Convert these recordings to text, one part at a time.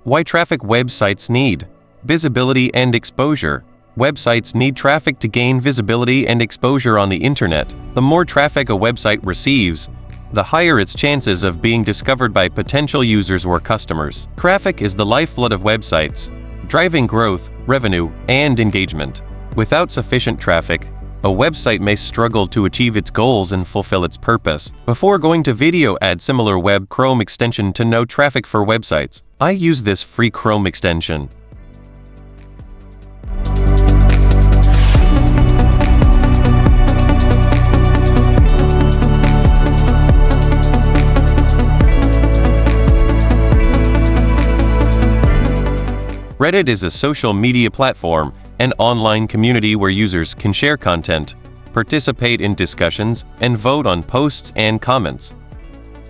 Why traffic websites need visibility and exposure. Websites need traffic to gain visibility and exposure on the internet. The more traffic a website receives, the higher its chances of being discovered by potential users or customers. Traffic is the lifeblood of websites, driving growth, revenue, and engagement. Without sufficient traffic, a website may struggle to achieve its goals and fulfill its purpose. Before going to video, add similar web Chrome extension to know traffic for websites. I use this free Chrome extension. Reddit is a social media platform, an online community where users can share content, participate in discussions, and vote on posts and comments.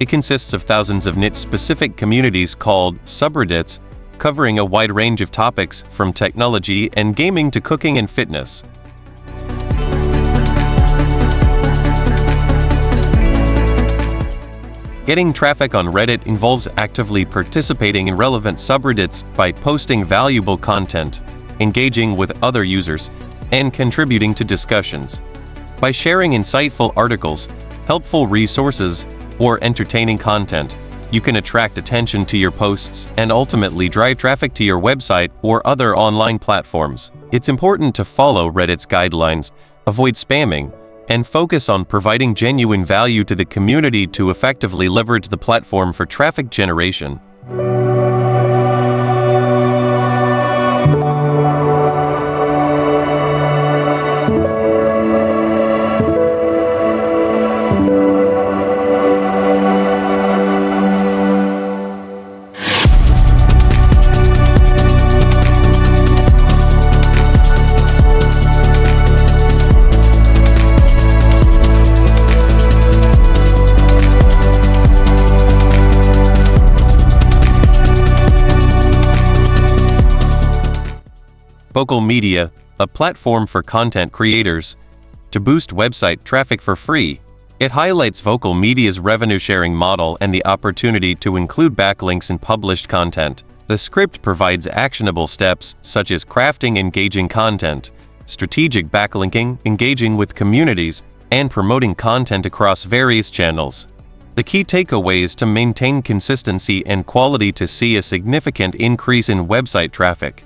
It consists of thousands of niche-specific communities called subreddits, covering a wide range of topics from technology and gaming to cooking and fitness. Getting traffic on Reddit involves actively participating in relevant subreddits by posting valuable content, engaging with other users, and contributing to discussions. By sharing insightful articles, helpful resources, or entertaining content, you can attract attention to your posts and ultimately drive traffic to your website or other online platforms. It's important to follow Reddit's guidelines, avoid spamming, and focus on providing genuine value to the community to effectively leverage the platform for traffic generation. Vocal Media, a platform for content creators to boost website traffic for free. It highlights Vocal Media's revenue-sharing model and the opportunity to include backlinks in published content. The script provides actionable steps such as crafting engaging content, strategic backlinking, engaging with communities, and promoting content across various channels. The key takeaway is to maintain consistency and quality to see a significant increase in website traffic.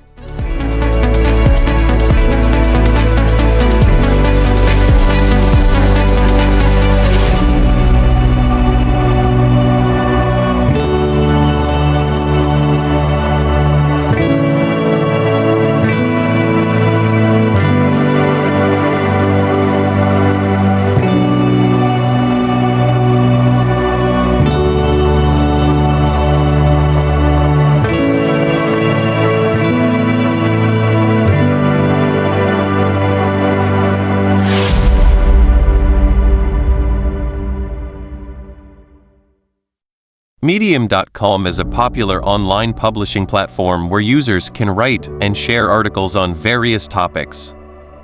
Medium.com is a popular online publishing platform where users can write and share articles on various topics.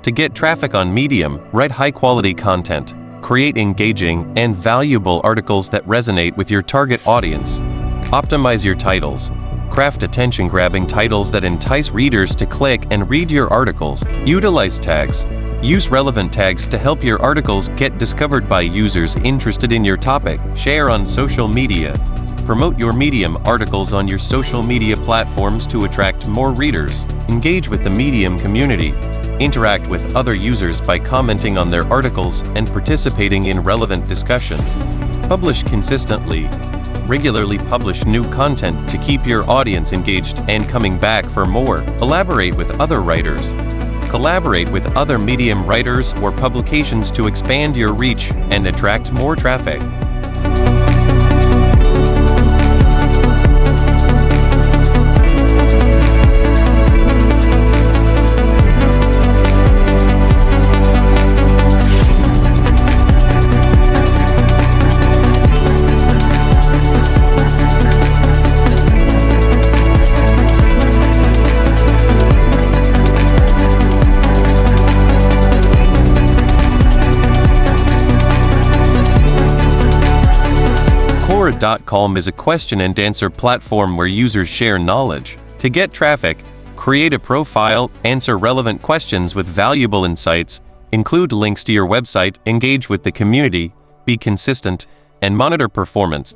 To get traffic on Medium, write high-quality content, create engaging and valuable articles that resonate with your target audience. Optimize your titles. Craft attention-grabbing titles that entice readers to click and read your articles. Utilize tags. Use relevant tags to help your articles get discovered by users interested in your topic. Share on social media. Promote your Medium articles on your social media platforms to attract more readers. Engage with the Medium community. Interact with other users by commenting on their articles and participating in relevant discussions. Publish consistently. Regularly publish new content to keep your audience engaged and coming back for more. Collaborate with other writers. Collaborate with other Medium writers or publications to expand your reach and attract more traffic. Quora.com is a question and answer platform where users share knowledge. To get traffic, create a profile, answer relevant questions with valuable insights, include links to your website, engage with the community, be consistent, and monitor performance.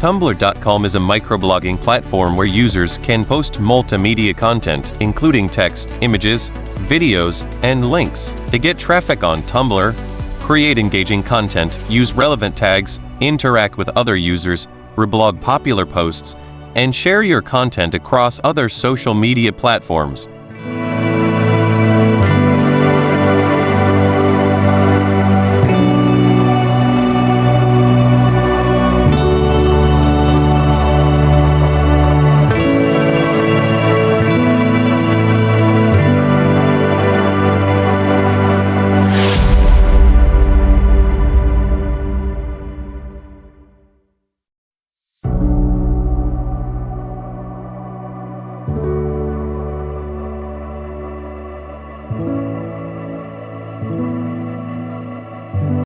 Tumblr.com is a microblogging platform where users can post multimedia content, including text, images, videos, and links. To get traffic on Tumblr, create engaging content, use relevant tags, interact with other users, reblog popular posts, and share your content across other social media platforms.